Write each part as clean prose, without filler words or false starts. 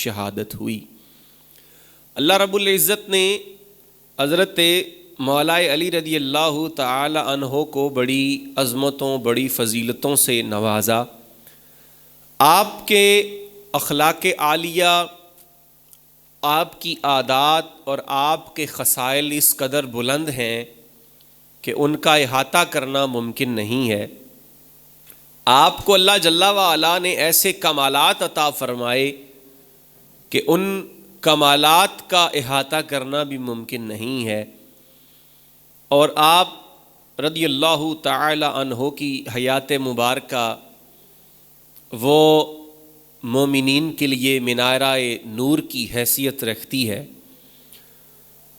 شہادت ہوئی۔ اللہ رب العزت نے حضرت مولا علی رضی اللہ تعالی عنہ کو بڑی عظمتوں، بڑی فضیلتوں سے نوازا۔ آپ کے اخلاق عالیہ، آپ کی عادات اور آپ کے خصائل اس قدر بلند ہیں کہ ان کا احاطہ کرنا ممکن نہیں ہے۔ آپ کو اللہ جل وعلا نے ایسے کمالات عطا فرمائے کہ ان کمالات کا احاطہ کرنا بھی ممکن نہیں ہے، اور آپ رضی اللہ تعالی عنہ کی حیات مبارکہ وہ مومنین کے لیے منارہ نور کی حیثیت رکھتی ہے۔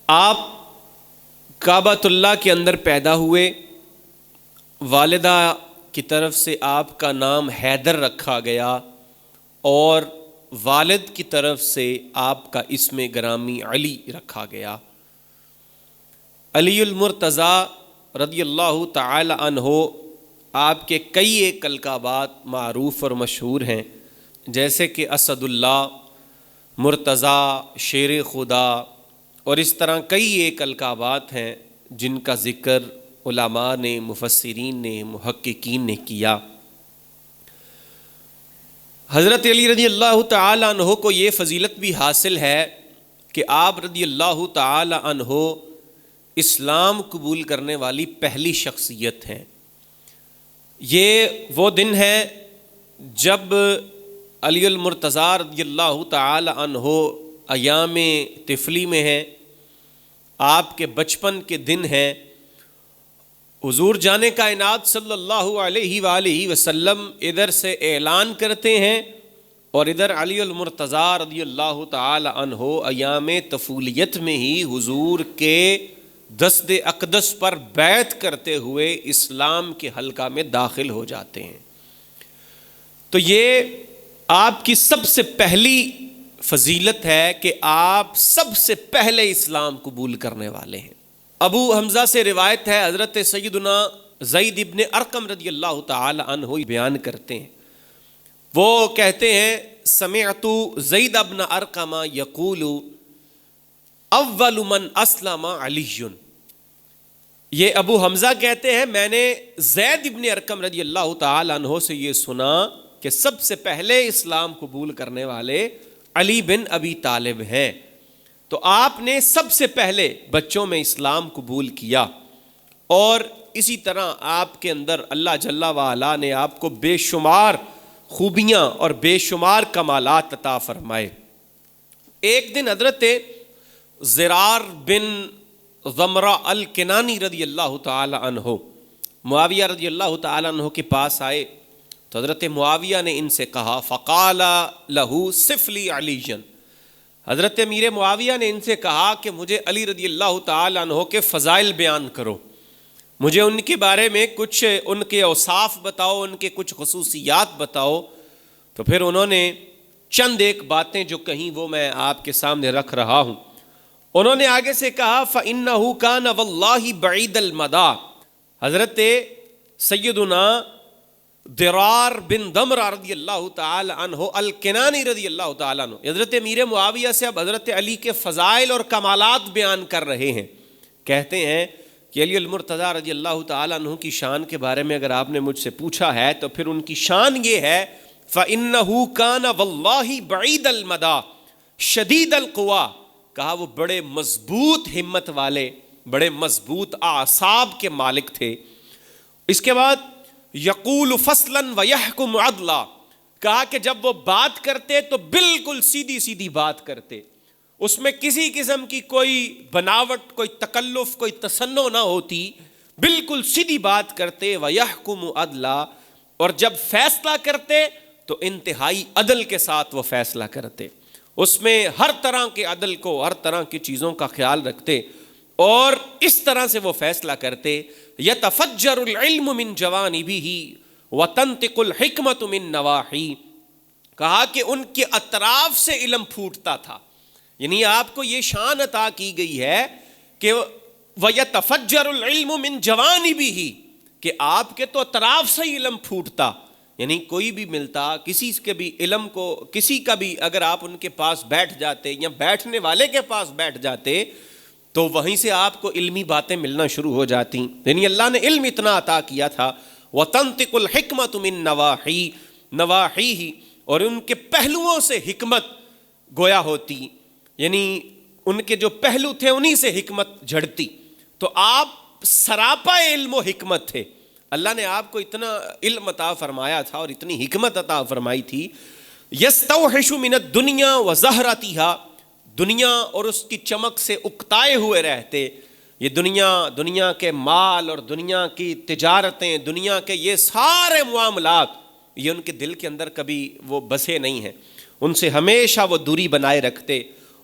آپ کعبۃ اللہ کے اندر پیدا ہوئے، والدہ کی طرف سے آپ کا نام حیدر رکھا گیا اور والد کی طرف سے آپ کا اسم گرامی علی رکھا گیا۔ علی المرتضیٰ رضی اللہ تعالی عنہ آپ کے کئی ایک القابات معروف اور مشہور ہیں، جیسے کہ اسد اللہ، مرتضیٰ، شیر خدا، اور اس طرح کئی ایک القابات ہیں جن کا ذکر علماء نے، مفسرین نے، محققین نے کیا۔ حضرت علی رضی اللہ تعالی عنہ کو یہ فضیلت بھی حاصل ہے کہ آپ رضی اللہ تعالی عنہ اسلام قبول کرنے والی پہلی شخصیت ہیں۔ یہ وہ دن ہے جب علی المرتضیٰ رضی اللہ تعالی عنہ ایام طفلی میں ہیں، آپ کے بچپن کے دن ہیں۔ حضور جان کائنات صلی اللہ علیہ وآلہ وسلم ادھر سے اعلان کرتے ہیں اور ادھر علی المرتضیٰ رضی اللہ تعالی عنہ ایام طفولیت میں ہی حضور کے دست اقدس پر بیعت کرتے ہوئے اسلام کے حلقہ میں داخل ہو جاتے ہیں۔ تو یہ آپ کی سب سے پہلی فضیلت ہے کہ آپ سب سے پہلے اسلام قبول کرنے والے ہیں۔ ابو حمزہ سے روایت ہے، حضرت سیدنا زید ابن ارقم رضی اللہ تعالی عنہ بیان کرتے ہیں، وہ کہتے ہیں سمعت زید ابن ارقم یقول اول من اسلم علی۔ یہ ابو حمزہ کہتے ہیں میں نے زید ابن ارقم رضی اللہ تعالی عنہ سے یہ سنا کہ سب سے پہلے اسلام قبول کرنے والے علی بن ابی طالب ہیں۔ تو آپ نے سب سے پہلے بچوں میں اسلام قبول کیا، اور اسی طرح آپ کے اندر اللہ جل وعلا نے آپ کو بے شمار خوبیاں اور بے شمار کمالات عطا فرمائے۔ ایک دن حضرت زرار بن ضمرہ الکنانی رضی اللہ تعالی عنہ معاویہ رضی اللہ تعالی عنہ کے پاس آئے تو حضرت معاویہ نے ان سے کہا فقال لہ صف لی علی، حضرت امیر معاویہ نے ان سے کہا کہ مجھے علی رضی اللہ تعالی عنہ کے فضائل بیان کرو، مجھے ان کے بارے میں کچھ ان کے اوصاف بتاؤ، ان کے کچھ خصوصیات بتاؤ۔ تو پھر انہوں نے چند ایک باتیں جو کہیں وہ میں آپ کے سامنے رکھ رہا ہوں۔ انہوں نے آگے سے کہا فَإِنَّهُ كَانَ وَاللَّهِ بَعِيدَ الْمَدَى، حضرت سیدنا درار بن ضمرہ رضی اللہ تعالی عنہ الکنانی رضی اللہ تعالی عنہ حضرت امیر معاویہ سے اب حضرت علی کے فضائل اور کمالات بیان کر رہے ہیں۔ کہتے ہیں کہ علی المرتضیٰ رضی اللہ تعالی عنہ کی شان کے بارے میں اگر آپ نے مجھ سے پوچھا ہے تو پھر ان کی شان یہ ہے فَإِنَّهُ كَانَ وَاللَّهِ بَعِيدَ الْمَدَى شَدِيدَ الْقُوَىٰ، کہا وہ بڑے مضبوط ہمت والے، بڑے مضبوط اعصاب کے مالک تھے۔ اس کے بعد یقول فصلاً ویحکم عدلا، کہا کہ جب وہ بات کرتے تو بالکل سیدھی سیدھی بات کرتے، اس میں کسی قسم کی کوئی بناوٹ، کوئی تکلف، کوئی تصنع نہ ہوتی، بالکل سیدھی بات کرتے۔ ویحکم عدلا، اور جب فیصلہ کرتے تو انتہائی عدل کے ساتھ وہ فیصلہ کرتے، اس میں ہر طرح کے عدل کو، ہر طرح کی چیزوں کا خیال رکھتے اور اس طرح سے وہ فیصلہ کرتے۔ یتفجر العلم من جوانبہ وتنطق الحکمت من نواحی، کہا کہ ان کے اطراف سے علم پھوٹتا تھا، یعنی آپ کو یہ شان عطا کی گئی ہے کہ وَيَتَفَجَّرُ الْعِلْمُ مِنْ جَوَانِبِهِ، کہ آپ کے تو اطراف سے علم پھوٹتا، یعنی کوئی بھی ملتا کسی کے بھی علم کو، کسی کا بھی اگر آپ ان کے پاس بیٹھ جاتے یا بیٹھنے والے کے پاس بیٹھ جاتے تو وہیں سے آپ کو علمی باتیں ملنا شروع ہو جاتی. یعنی اللہ نے علم اتنا عطا کیا تھا. وَتَنْطِقُ الْحِكْمَةُ مِن نَوَاحِيهِ، اور ان کے پہلوؤں سے حکمت گویا ہوتی، یعنی ان کے جو پہلو تھے انہی سے حکمت جھڑتی. تو آپ سراپا علم و حکمت تھے. اللہ نے آپ کو اتنا علم عطا فرمایا تھا اور اتنی حکمت عطا فرمائی تھی. یستوحش من الدنیا وزہرتها، دنیا اور اس کی چمک سے اکتائے ہوئے رہتے. یہ دنیا کے مال اور دنیا کی تجارتیں، دنیا کے یہ سارے معاملات، یہ ان کے دل کے اندر کبھی وہ بسے نہیں ہیں. ان سے ہمیشہ وہ دوری بنائے رکھتے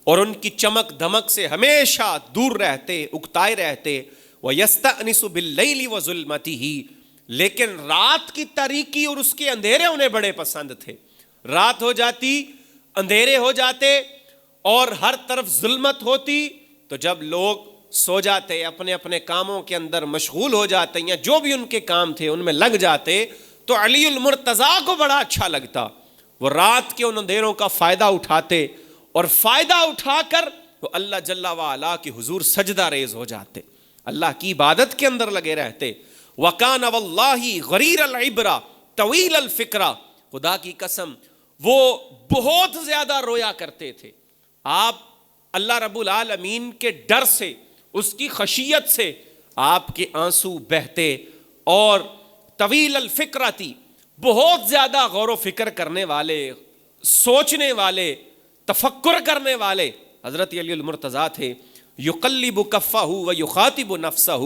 اور ان کی چمک دمک سے ہمیشہ دور رہتے، اکتائے رہتے. وَيَسْتَأْنِسُ بِاللَّيْلِ وَظُلْمَتِهِ، لیکن رات کی تاریکی اور اس کے اندھیرے انہیں بڑے پسند تھے. رات ہو جاتی، اندھیرے ہو جاتے اور ہر طرف ظلمت ہوتی، تو جب لوگ سو جاتے، اپنے اپنے کاموں کے اندر مشغول ہو جاتے یا جو بھی ان کے کام تھے ان میں لگ جاتے، تو علی المرتضیٰ کو بڑا اچھا لگتا. وہ رات کے ان اندھیروں کا فائدہ اٹھاتے اور فائدہ اٹھا کر وہ اللہ جل وعلا کے حضور سجدہ ریز ہو جاتے، اللہ کی عبادت کے اندر لگے رہتے. وَكَانَ وَاللَّهِ غَرِيرَ الْعِبْرَةِ طَوِيلَ الْفِكْرَةِ، خدا کی قسم وہ بہت زیادہ رویا کرتے تھے. آپ اللہ رب العالمین کے ڈر سے، اس کی خشیت سے آپ کے آنسو بہتے. اور طویل الفکرتی، بہت زیادہ غور و فکر کرنے والے، سوچنے والے، تفکر کرنے والے حضرت علی المرتضیٰ تھے. یقلب کفہ ویخاطب نفسہ،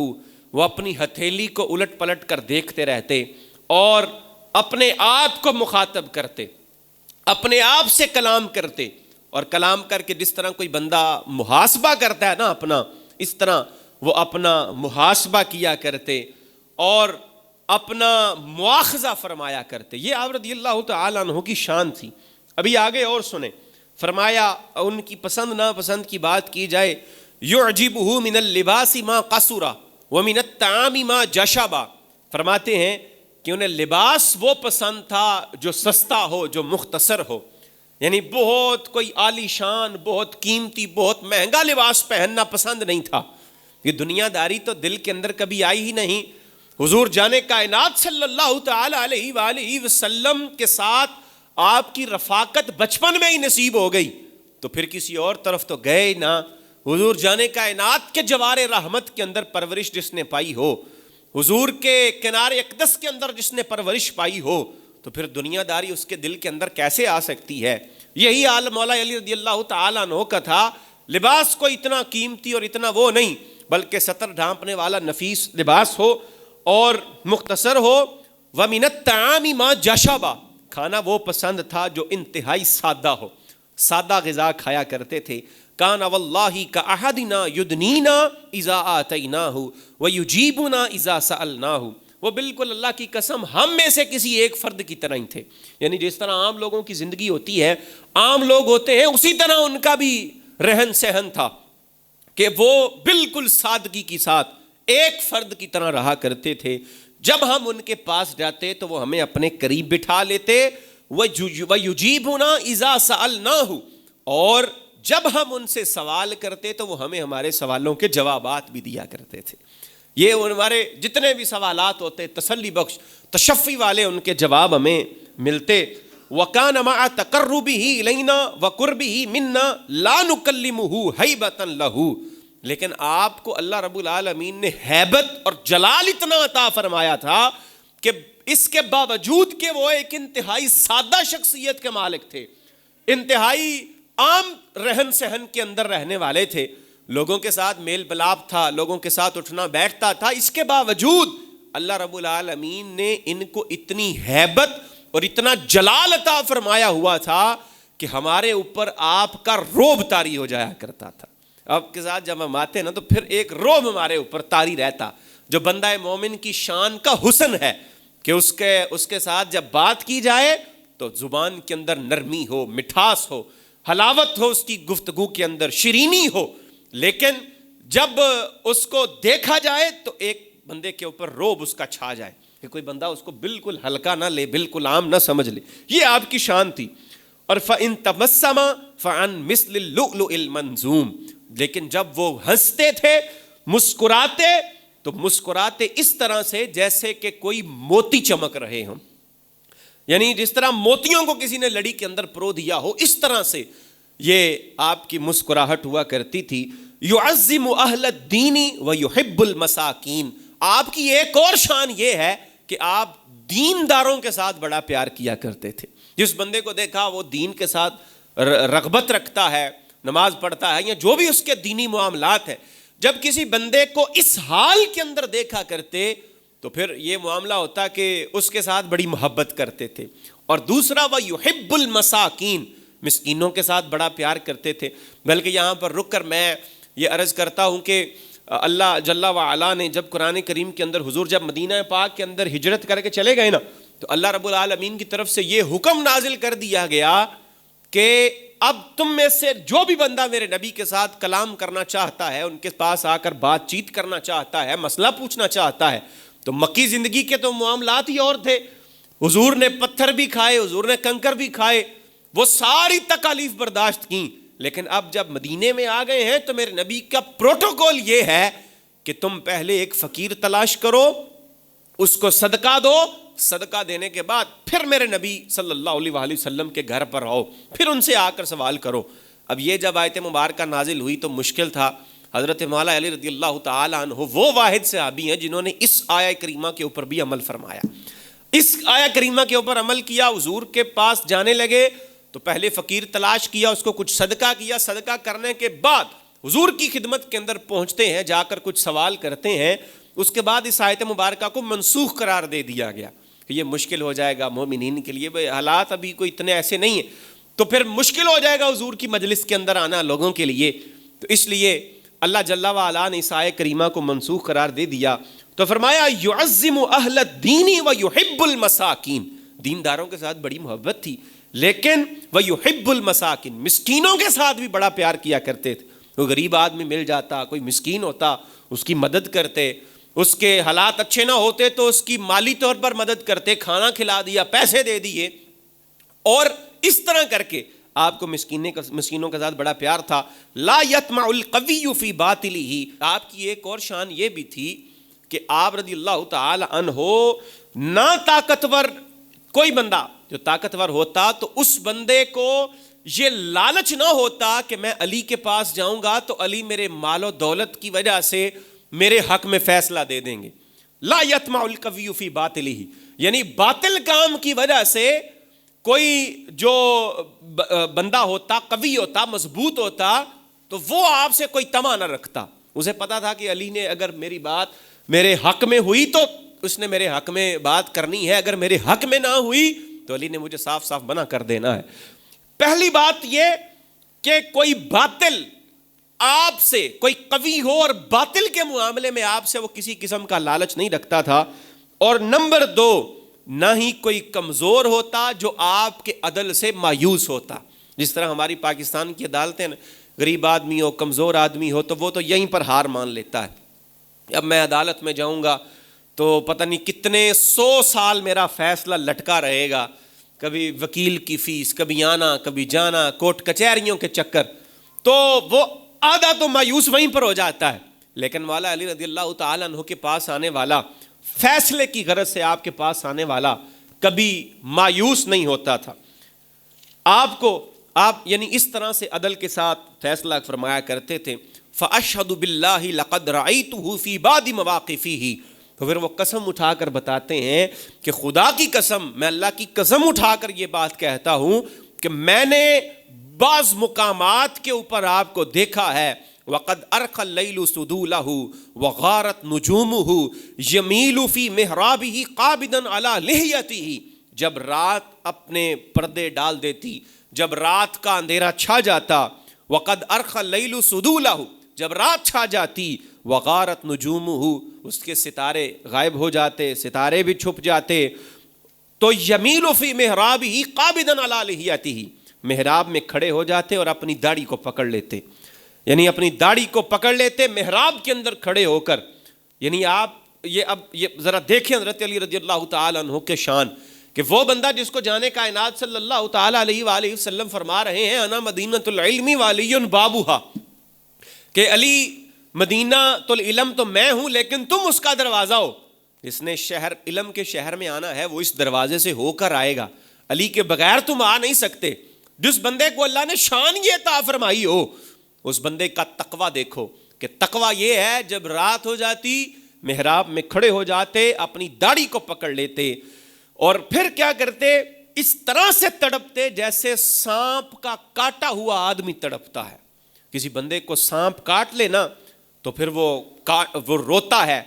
وہ اپنی ہتھیلی کو الٹ پلٹ کر دیکھتے رہتے اور اپنے آپ کو مخاطب کرتے، اپنے آپ سے کلام کرتے. اور کلام کر کے جس طرح کوئی بندہ محاسبہ کرتا ہے نا اپنا، اس طرح وہ اپنا محاسبہ کیا کرتے اور اپنا مواخذہ فرمایا کرتے. یہ آپ رضی اللہ تعالیٰ عنہ کی شان تھی. ابھی آگے اور سنیں، فرمایا ان کی پسند ناپسند کی بات کی جائے، یعجبہ من اللباس ما قصر ومن الطعام ما جشب، فرماتے ہیں کہ انہیں لباس وہ پسند تھا جو سستا ہو، جو مختصر ہو. یعنی بہت کوئی عالی شان، بہت قیمتی، بہت مہنگا لباس پہننا پسند نہیں تھا. یہ دنیا داری تو دل کے اندر کبھی آئی ہی نہیں. حضور جان کائنات صلی اللہ تعالی علیہ وآلہ وسلم کے ساتھ آپ کی رفاقت بچپن میں ہی نصیب ہو گئی تو پھر کسی اور طرف تو گئے نہ. حضور جان کائنات کے جوار رحمت کے اندر پرورش جس نے پائی ہو، حضور کے کنار اقدس کے اندر جس نے پرورش پائی ہو، تو پھر دنیا داری اس کے دل کے اندر کیسے آ سکتی ہے. یہی حال مولا علی رضی اللہ تعالیٰ عنہ کا تھا. لباس کو اتنا قیمتی اور اتنا وہ نہیں، بلکہ ستر ڈھانپنے والا نفیس لباس ہو اور مختصر ہو. وَمِنَ الطَّعَامِ مَا جَشَبَ، کھانا وہ پسند تھا جو انتہائی سادہ ہو، سادہ غذا کھایا کرتے تھے. کَانَ وَاللَّهِ كَأَحَدِنَا يُدْنِينَا إِذَا آتَيْنَاهُ وَيُجِيبُنَا إِذَا سَأَلْنَاهُ، وہ بالکل اللہ کی قسم ہم میں سے کسی ایک فرد کی طرح ہی تھے. یعنی جس طرح عام لوگوں کی زندگی ہوتی ہے، عام لوگ ہوتے ہیں، اسی طرح ان کا بھی رہن سہن تھا کہ وہ بالکل سادگی کے ساتھ ایک فرد کی طرح رہا کرتے تھے. جب ہم ان کے پاس جاتے تو وہ ہمیں اپنے قریب بٹھا لیتے. وَيُجِيبُنَا إِذَا سَأَلْنَاهُ، اور جب ہم ان سے سوال کرتے تو وہ ہمیں ہمارے سوالوں کے جوابات بھی دیا کرتے تھے. یہ ہمارے جتنے بھی سوالات ہوتے تسلی بخش، تشفی والے ان کے جواب ہمیں ملتے. وَكَانَ مَعَ تَقَرُّبِهِ إِلَيْنَا وَقُرْبِهِ مِنَّا لَا نُكَلِّمُهُ هَيْبَةً لَهُ، لیکن آپ کو اللہ رب العالمین نے ہیبت اور جلال اتنا عطا فرمایا تھا کہ اس کے باوجود کہ وہ ایک انتہائی سادہ شخصیت کے مالک تھے، انتہائی عام رہن سہن کے اندر رہنے والے تھے، لوگوں کے ساتھ میل ملاپ تھا، لوگوں کے ساتھ اٹھنا بیٹھتا تھا، اس کے باوجود اللہ رب العالمین نے ان کو اتنی ہیبت اور اتنا جلال عطا فرمایا ہوا تھا کہ ہمارے اوپر آپ کا رعب طاری ہو جایا کرتا تھا. آپ کے ساتھ جب ہم آتے نا تو پھر ایک رعب ہمارے اوپر طاری رہتا. جو بندہ مومن کی شان کا حسن ہے کہ اس کے ساتھ جب بات کی جائے تو زبان کے اندر نرمی ہو، مٹھاس ہو، حلاوت ہو، اس کی گفتگو کے اندر شیرینی ہو، لیکن جب اس کو دیکھا جائے تو ایک بندے کے اوپر رعب اس کا چھا جائے. کہ کوئی بندہ اس کو بالکل ہلکا نہ لے، بالکل عام نہ سمجھ لے، یہ آپ کی شان تھی۔ اور فَإِن تَبَسَّمَ فَعَن مِثْلِ اللُّؤْلُؤِ الْمَنْضُومِ، لیکن جب وہ ہنستے تھے، مسکراتے، تو مسکراتے اس طرح سے جیسے کہ کوئی موتی چمک رہے ہوں، یعنی جس طرح موتیوں کو کسی نے لڑی کے اندر پرو دیا ہو، اس طرح سے یہ آپ کی مسکراہٹ ہوا کرتی تھی۔ یعظم اہل الدین ویحب المساکین، آپ کی ایک اور شان یہ ہے کہ آپ دینداروں کے ساتھ بڑا پیار کیا کرتے تھے۔ جس بندے کو دیکھا وہ دین کے ساتھ رغبت رکھتا ہے، نماز پڑھتا ہے یا جو بھی اس کے دینی معاملات ہیں، جب کسی بندے کو اس حال کے اندر دیکھا کرتے تو پھر یہ معاملہ ہوتا کہ اس کے ساتھ بڑی محبت کرتے تھے۔ اور دوسرا وَيُحِبُّ الْمَسَاكِينَ، مسکینوں کے ساتھ بڑا پیار کرتے تھے۔ بلکہ یہاں پر رک کر میں یہ عرض کرتا ہوں کہ اللہ جل وعلا نے جب قرآن کریم کے اندر حضور جب مدینہ پاک کے اندر ہجرت کر کے چلے گئے نا، تو اللہ رب العالمین کی طرف سے یہ حکم نازل کر دیا گیا کہ اب تم میں سے جو بھی بندہ میرے نبی کے ساتھ کلام کرنا چاہتا ہے، ان کے پاس آ کر بات چیت کرنا چاہتا ہے، مسئلہ پوچھنا چاہتا ہے، تو مکی زندگی کے تو معاملات ہی اور تھے، حضور نے پتھر بھی کھائے، حضور نے کنکر بھی کھائے، وہ ساری تکالیف برداشت کی۔ لیکن اب جب مدینے میں آ گئے ہیں تو میرے نبی کا پروٹوکول یہ ہے کہ تم پہلے ایک فقیر تلاش کرو، اس کو صدقہ دو، صدقہ دینے کے بعد پھر میرے نبی صلی اللہ علیہ وآلہ وسلم کے گھر پر آؤ، پھر ان سے آ کر سوال کرو۔ اب یہ جب آیت مبارکہ نازل ہوئی تو مشکل تھا۔ حضرت مولا علی رضی اللہ تعالی عنہ وہ واحد صحابی ہیں جنہوں نے اس آیہ کریمہ کے اوپر بھی عمل فرمایا، اس آیہ کریمہ کے اوپر عمل کیا۔ حضور کے پاس جانے لگے تو پہلے فقیر تلاش کیا، اس کو کچھ صدقہ کیا، صدقہ کرنے کے بعد حضور کی خدمت کے اندر پہنچتے ہیں، جا کر کچھ سوال کرتے ہیں، اس کے بعد اس آیت مبارکہ کو منسوخ قرار دے دیا گیا کہ یہ مشکل ہو جائے گا مومنین کے لیے، بھئی حالات ابھی کوئی اتنے ایسے نہیں ہیں، تو پھر مشکل ہو جائے گا حضور کی مجلس کے اندر آنا لوگوں کے لیے، تو اس لیے اللہ جل وعلا نے اس آیت کریمہ کو منسوخ قرار دے دیا۔ تو فرمایا یعظم اہل الدین ویحب المساکین، دینداروں کے ساتھ بڑی محبت تھی، لیکن ویحب المساکین، مسکینوں کے ساتھ بھی بڑا پیار کیا کرتے تھے۔ کوئی غریب آدمی مل جاتا، کوئی مسکین ہوتا، اس کی مدد کرتے، اس کے حالات اچھے نہ ہوتے تو اس کی مالی طور پر مدد کرتے، کھانا کھلا دیا، پیسے دے دیے، اور اس طرح کر کے آپ کو مسکینوں کے ساتھ بڑا پیار تھا۔ لا یطمع القوی فی باطلہ، آپ کی ایک اور شان یہ بھی تھی کہ آپ رضی اللہ تعالی عنہ نہ طاقتور کوئی بندہ جو طاقتور ہوتا تو اس بندے کو یہ لالچ نہ ہوتا کہ میں علی کے پاس جاؤں گا تو علی میرے مال و دولت کی وجہ سے میرے حق میں فیصلہ دے دیں گے۔ لا یطمع القوی فی باطلہ، یعنی باطل کام کی وجہ سے کوئی جو بندہ ہوتا، قوی ہوتا، مضبوط ہوتا، تو وہ آپ سے کوئی طمع نہ رکھتا، اسے پتا تھا کہ علی نے اگر میری بات میرے حق میں ہوئی تو اس نے میرے حق میں بات کرنی ہے، اگر میرے حق میں نہ ہوئی تو علی نے مجھے صاف صاف منع کر دینا ہے۔ پہلی بات یہ کہ کوئی باطل آپ سے، کوئی قوی ہو اور باطل کے معاملے میں آپ سے وہ کسی قسم کا لالچ نہیں رکھتا تھا، اور نمبر دو، نہ ہی کوئی کمزور ہوتا جو آپ کے عدل سے مایوس ہوتا۔ جس طرح ہماری پاکستان کی عدالتیں، غریب آدمی ہو، کمزور آدمی ہو تو وہ تو یہیں پر ہار مان لیتا ہے، اب میں عدالت میں جاؤں گا تو پتہ نہیں کتنے 100 سال میرا فیصلہ لٹکا رہے گا، کبھی وکیل کی فیس، کبھی آنا کبھی جانا، کورٹ کچہریوں کے چکر، تو وہ آدھا تو مایوس وہیں پر ہو جاتا ہے۔ لیکن مولا علی رضی اللہ تعالیٰ عنہ کے پاس آنے والا، فیصلے کی غرض سے آپ کے پاس آنے والا کبھی مایوس نہیں ہوتا تھا۔ آپ یعنی اس طرح سے عدل کے ساتھ فیصلہ فرمایا کرتے تھے۔ فَأَشْهَدُ بِاللَّهِ لَقَدْ رَأَيْتُهُ فِي بَعْضِ مَوَاقِفِهِ، تو پھر وہ قسم اٹھا کر بتاتے ہیں کہ خدا کی قسم، میں اللہ کی قسم اٹھا کر یہ بات کہتا ہوں کہ میں نے بعض مقامات کے اوپر آپ کو دیکھا ہے۔ وَقَدْ أَرْخَى اللَّيْلُ سُدُولَهُ وَغَارَتْ نُجُومُهُ يَمِيلُ فِي مِحْرَابِهِ قَابِضًا عَلَى لِحْيَتِهِ، جب رات اپنے پردے ڈال دیتی، جب رات کا اندھیرا چھا جاتا، وَقَدْ أَرْخَى اللَّيْلُ سُدُولَهُ، جب رات چھا جاتی، وَغَارَتْ نُجُومُهُ، اس کے ستارے غائب ہو جاتے، ستارے بھی چھپ جاتے، تو يَمِيلُ فِي مِحْرَابِهِ قَابِضًا عَلَى لِحْيَتِهِ، محراب میں کھڑے ہو جاتے اور اپنی داڑھی کو پکڑ لیتے، یعنی اپنی داڑھی کو پکڑ لیتے محراب کے اندر کھڑے ہو کر، یعنی آپ یہ ذرا دیکھیں حضرت علی رضی اللہ تعالی عنہ کے شان، کہ وہ بندہ جس کو جانے کائنات صلی اللہ تعالی علیہ وآلہ وسلم فرما رہے ہیں انا مدینۃ العلم وعلی بابھا، کہ علی مدینہ العلم تو میں ہوں لیکن تم اس کا دروازہ ہو. جس نے شہر علم کے شہر میں آنا ہے وہ اس دروازے سے ہو کر آئے گا، علی کے بغیر تم آ نہیں سکتے. جس بندے کو اللہ نے شان یہ عطا فرمائی ہو اس بندے کا تقویٰ دیکھو، کہ تقویٰ یہ ہے جب رات ہو جاتی محراب میں کھڑے ہو جاتے، اپنی داڑھی کو پکڑ لیتے اور پھر کیا کرتے، اس طرح سے تڑپتے جیسے سانپ کا کاٹا ہوا آدمی تڑپتا ہے. کسی بندے کو سانپ کاٹ لے نا تو پھر وہ روتا ہے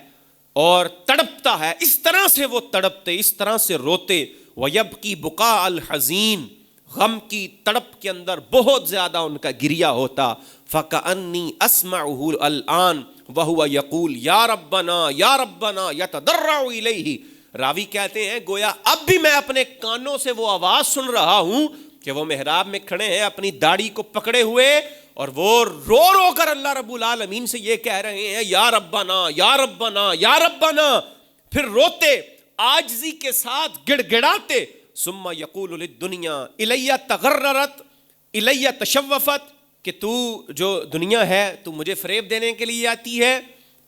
اور تڑپتا ہے، اس طرح سے وہ تڑپتے، اس طرح سے روتے. وَيَبْكِي بُكَاءَ الْحَزِينِ، غم کی تڑپ کے اندر بہت زیادہ ان کا گریا ہوتا. فَكَأَنِّي أَسْمَعُهُ الْآنَ وَهُوَ يَقُولُ يَا رَبَّنَا يَا رَبَّنَا يَتَضَرَّعُ إِلَيْهِ. راوی کہتے ہیں گویا اب بھی میں اپنے کانوں سے وہ آواز سن رہا ہوں کہ وہ محراب میں کھڑے ہیں اپنی داڑھی کو پکڑے ہوئے اور وہ رو رو کر اللہ رب العالمین سے یہ کہہ رہے ہیں یا ربنا یا ربنا یا ربنا. پھر روتے عاجزی کے ساتھ گڑ گڑاتے. ثم یقول للدنیا الی تغررت الی تشوفت، کہ تو جو دنیا ہے تو مجھے فریب دینے کے لیے آتی ہے،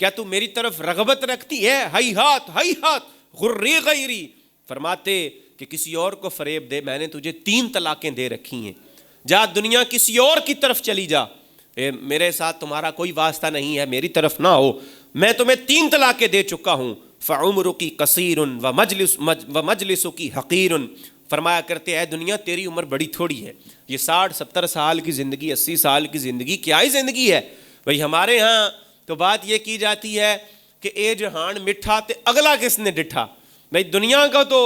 کیا تو میری طرف رغبت رکھتی ہے؟ ہی ہاتھ غری غیری. فرماتے کہ کسی اور کو فریب دے، میں نے تجھے 3 طلاقیں دے رکھی ہیں، جا دنیا کسی اور کی طرف چلی جا، میرے ساتھ تمہارا کوئی واسطہ نہیں ہے، میری طرف نہ ہو، میں تمہیں 3 طلاقیں دے چکا ہوں. فعمرکی قصیر ومجلسکی حقیر. فرمایا کرتے اے دنیا تیری عمر بڑی تھوڑی ہے، یہ 60-70 سال کی زندگی، 80 سال کی زندگی کیا ہی زندگی ہے. بھئی ہمارے ہاں تو بات یہ کی جاتی ہے کہ اے جہان مٹھا تے اگلا کس نے ڈٹھا. بھئی دنیا کا تو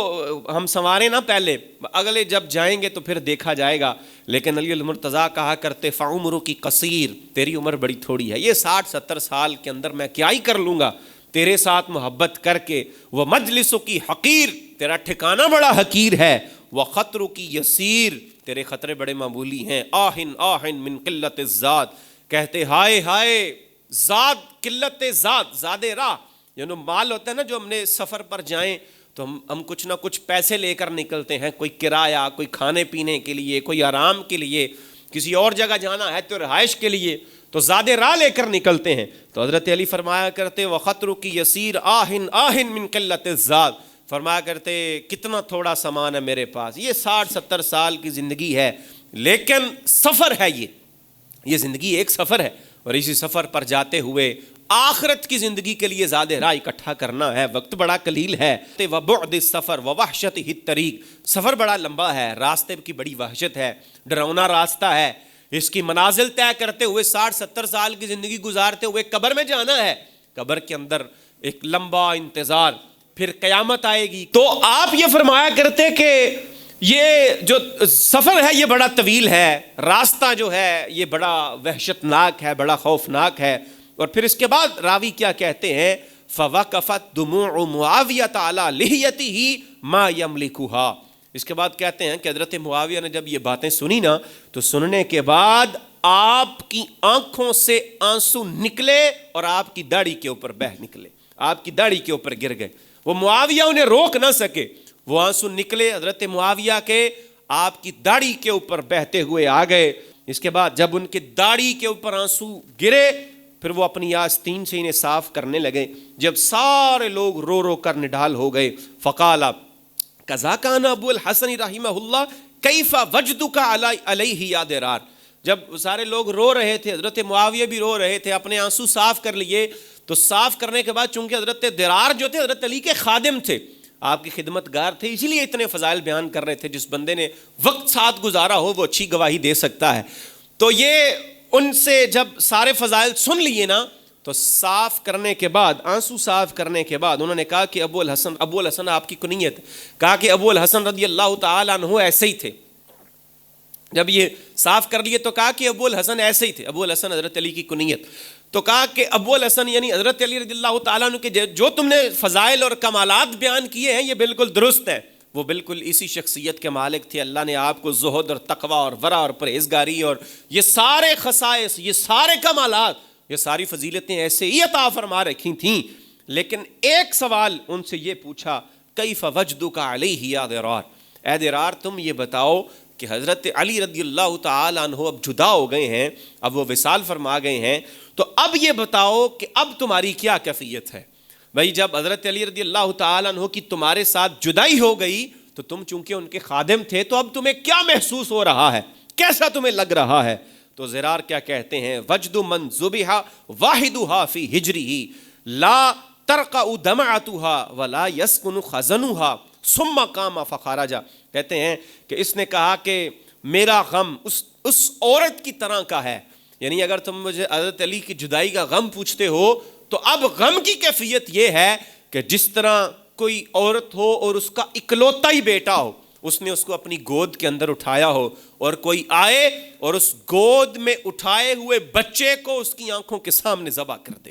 ہم سنوارے نا پہلے، اگلے جب جائیں گے تو پھر دیکھا جائے گا. لیکن علی المرتضیٰ کہا کرتے فعمرکی قصیر، تیری عمر بڑی تھوڑی ہے، یہ 60-70 سال کے اندر میں کیا ہی کر لوں گا تیرے ساتھ محبت کر کے. وہ مجلسوں کی حقیر، تیرا ٹھکانہ بڑا حقیر ہے. وہ خطروں کی یسیر، تیرے خطرے بڑے معمولی ہیں. آہن آہن من قلت الزاد، کہتے ہائے ہائے زاد، قلت زاد، زاد راہ، یعنی مال ہوتا ہے نا جو ہم نے سفر پر جائیں تو ہم کچھ نہ کچھ پیسے لے کر نکلتے ہیں، کوئی کرایہ، کوئی کھانے پینے کے لیے، کوئی آرام کے لیے، کسی اور جگہ جانا ہے تو رہائش کے لیے، تو زیادہ راہ لے کر نکلتے ہیں. تو حضرت علی فرمایا کرتے وَخَطْرُ کی یسیر آہن آہن من قلت الزاد، فرمایا کرتے کتنا تھوڑا سامان ہے میرے پاس، یہ 60-70 سال کی زندگی ہے لیکن سفر ہے، یہ زندگی ایک سفر ہے اور اسی سفر پر جاتے ہوئے آخرت کی زندگی کے لیے زیادہ راہ اکٹھا کرنا ہے، وقت بڑا قلیل ہے. وَبُعْدِ السَّفَرِ وَوَحْشَتِهِ الطَّرِيقِ، سفر بڑا لمبا ہے، راستے کی بڑی وحشت ہے، ڈراؤنا راستہ ہے. اس کی منازل طے کرتے ہوئے 60-70 سال کی زندگی گزارتے ہوئے قبر میں جانا ہے، قبر کے اندر ایک لمبا انتظار، پھر قیامت آئے گی. تو آپ یہ فرمایا کرتے کہ یہ جو سفر ہے یہ بڑا طویل ہے، راستہ جو ہے یہ بڑا وحشتناک ہے، بڑا خوفناک ہے. اور پھر اس کے بعد راوی کیا کہتے ہیں فَوَقَفَتْ دُمُوعُ مُعَاوِيَةَ عَلَى لِحْيَتِهِ مَا يَمْلِكُهَا. اس کے بعد کہتے ہیں کہ حضرت معاویہ نے جب یہ باتیں سنی نا تو سننے کے بعد آپ کی آنکھوں سے آنسو نکلے اور آپ کی داڑھی کے اوپر بہہ نکلے، آپ کی داڑھی کے اوپر گر گئے. وہ معاویہ انہیں روک نہ سکے، وہ آنسو نکلے حضرت معاویہ کے آپ کی داڑھی کے اوپر بہتے ہوئے آ گئے. اس کے بعد جب ان کی داڑھی کے اوپر آنسو گرے پھر وہ اپنی آستین سے انہیں صاف کرنے لگے. جب سارے لوگ رو رو کر نڈال ہو گئے فقال کذا کان ابو الحسن رحمہ اللہ کیف وجدک علیہ یا درار. جب سارے لوگ رو رہے تھے، حضرت معاویہ بھی رو رہے تھے، اپنے آنسو صاف کر لیے. تو صاف کرنے کے بعد چونکہ حضرت درار جو تھے حضرت علی کے خادم تھے، آپ کی خدمت گار تھے، اسی لیے اتنے فضائل بیان کر رہے تھے. جس بندے نے وقت ساتھ گزارا ہو وہ اچھی گواہی دے سکتا ہے. تو یہ ان سے جب سارے فضائل سن لیے نا تو صاف کرنے کے بعد، آنسو صاف کرنے کے بعد انہوں نے کہا کہ ابو الحسن آپ کی کنیت، کہا کہ ابو الحسن رضی اللہ تعالیٰ عنہ ایسے ہی تھے. جب یہ صاف کر لیے تو کہا کہ ابو الحسن ایسے ہی تھے، ابو الحسن حضرت علی کی کنیت. تو کہا کہ ابو الحسن یعنی حضرت علی رضی اللہ تعالیٰ عنہ کے جو تم نے فضائل اور کمالات بیان کیے ہیں یہ بالکل درست ہیں، وہ بالکل اسی شخصیت کے مالک تھے. اللہ نے آپ کو زہد اور تقوی اور ورع اور پرہیزگاری اور یہ سارے خصائص، یہ سارے کمالات، یہ ساری فضیلتیں ایسے ہی عطا فرما رکھی تھیں. لیکن ایک سوال ان سے یہ پوچھا کیف وجدک علیہ یا درار، اے درار تم یہ بتاؤ کہ حضرت علی رضی اللہ تعالیٰ عنہ اب جدا ہو گئے ہیں، اب وہ وصال فرما گئے ہیں، تو اب یہ بتاؤ کہ اب تمہاری کیا کیفیت ہے؟ بھائی جب حضرت علی رضی اللہ تعالیٰ عنہ کی تمہارے ساتھ جدائی ہو گئی تو تم چونکہ ان کے خادم تھے، تو اب تمہیں کیا محسوس ہو رہا ہے، کیسا تمہیں لگ رہا ہے؟ تو زرار کیا کہتے ہیں، وجد من ذبح واحدها فی ہجرہ لا ترقع دمعتها ولا یسکن خزنها ثم قام فخرج، کہتے ہیں کہ اس نے کہا کہ میرا غم اس عورت کی طرح کا ہے، یعنی اگر تم مجھے حضرت علی کی جدائی کا غم پوچھتے ہو تو اب غم کی کیفیت یہ ہے کہ جس طرح کوئی عورت ہو اور اس کا اکلوتا ہی بیٹا ہو، اس نے اس کو اپنی گود کے اندر اٹھایا ہو، اور کوئی آئے اور اس گود میں اٹھائے ہوئے بچے کو اس کی آنکھوں کے سامنے ذبح کر دے،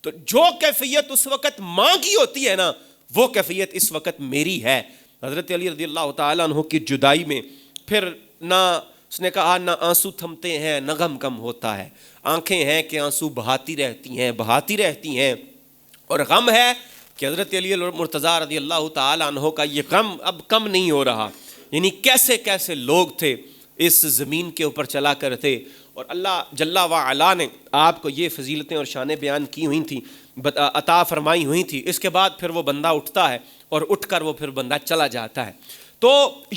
تو جو کیفیت اس وقت ماں کی ہوتی ہے نا، وہ کیفیت اس وقت میری ہے۔ حضرت علی رضی اللہ تعالیٰ عنہ کی جدائی میں پھر نہ اس نے کہا نہ آنسو تھمتے ہیں نہ غم کم ہوتا ہے، آنکھیں ہیں کہ آنسو بہاتی رہتی ہیں، اور غم ہے کہ حضرت علی مرتضیٰ رضی اللہ تعالیٰ عنہ کا یہ غم اب کم نہیں ہو رہا، یعنی کیسے کیسے لوگ تھے اس زمین کے اوپر چلا کرتے، اور اللہ جل وعلا نے آپ کو یہ فضیلتیں اور شانیں بیان کی ہوئی تھیں، عطا فرمائی ہوئی تھی، اس کے بعد پھر وہ بندہ اٹھتا ہے اور اٹھ کر وہ پھر بندہ چلا جاتا ہے۔ تو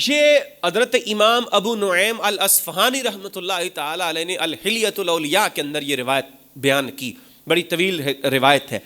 یہ حضرت امام ابو نعیم الاصفہانی رحمۃ اللہ تعالیٰ علیہ نے الحلیۃ الاولیاء کے اندر یہ روایت بیان کی، بڑی طویل روایت ہے،